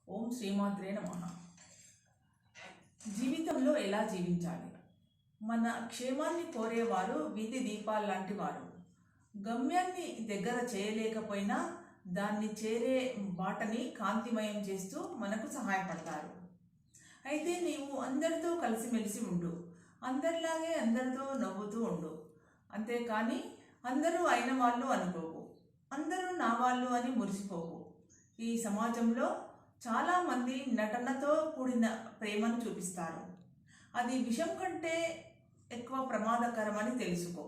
ఓం శ్రీమాత్రే నమః. జీవితంలో ఎలా జీవించాలి? మన క్షేమాన్ని కోరేవారు వీధి దీపాలు లాంటి వారు. గమ్యాన్ని దగ్గర చేయలేకపోయినా దాన్ని చేరే బాటని కాంతిమయం చేస్తూ మనకు సహాయపడతారు. అయితే నీవు అందరితో కలిసిమెలిసి ఉండు, అందరిలాగే అందరితో నవ్వుతూ ఉండు. అంతేకాని అందరూ అయిన వాళ్ళు అనుకోకు, అందరూ నా వాళ్ళు అని మురిసిపోకు. ఈ సమాజంలో చాలామంది నటనతో కూడిన ప్రేమను చూపిస్తారు. అది విషం కంటే ఎక్కువ ప్రమాదకరమని తెలుసుకో.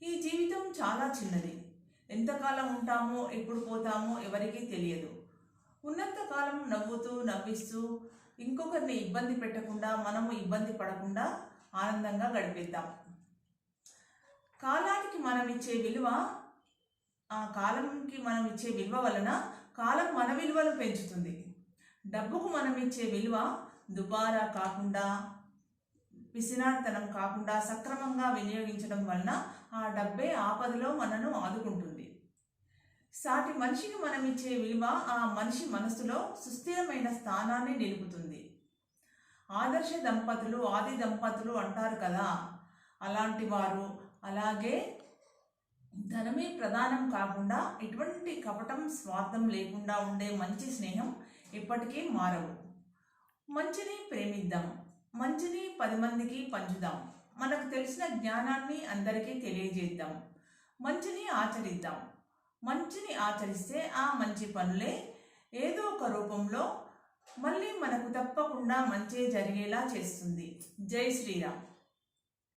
ఈ జీవితం చాలా చిన్నది. ఎంతకాలం ఉంటామో ఎప్పుడు పోతామో ఎవరికీ తెలియదు. ఉన్నంతకాలం నవ్వుతూ నవ్విస్తూ ఇంకొకరిని ఇబ్బంది పెట్టకుండా మనము ఇబ్బంది పడకుండా ఆనందంగా గడిపేద్దాం. కాలానికి మనం ఇచ్చే విలువ వలన కాలం మన విలువలు పెంచుతుంది. డబ్బుకు మనం ఇచ్చే విలువ దుబారా కాకుండా, పిసినార్తనం కాకుండా సక్రమంగా వినియోగించడం వలన ఆ డబ్బే ఆపదలో మనను ఆదుకుంటుంది. సాటి మనిషికి మనం ఇచ్చే విలువ ఆ మనిషి మనసులో సుస్థిరమైన స్థానాన్ని నిలుపుతుంది. ఆదర్శ దంపతులు ఆది దంపతులు అంటారు కదా, అలాంటి వారు. అలాగే ధనమే ప్రధానం కాకుండా ఎటువంటి కపటం స్వార్థం లేకుండా ఉండే మంచి స్నేహం ఎప్పటికీ మారవు. మంచిని ప్రేమిద్దాం, మంచిని 10 మందికి పంచుదాం, మనకు తెలిసిన జ్ఞానాన్ని అందరికీ తెలియజేద్దాం, మంచిని ఆచరిద్దాం. మంచిని ఆచరిస్తే ఆ మంచి పనులే ఏదో ఒక రూపంలో మళ్ళీ మనకు తప్పకుండా మంచి జరిగేలా చేస్తుంది. జై శ్రీరామ్.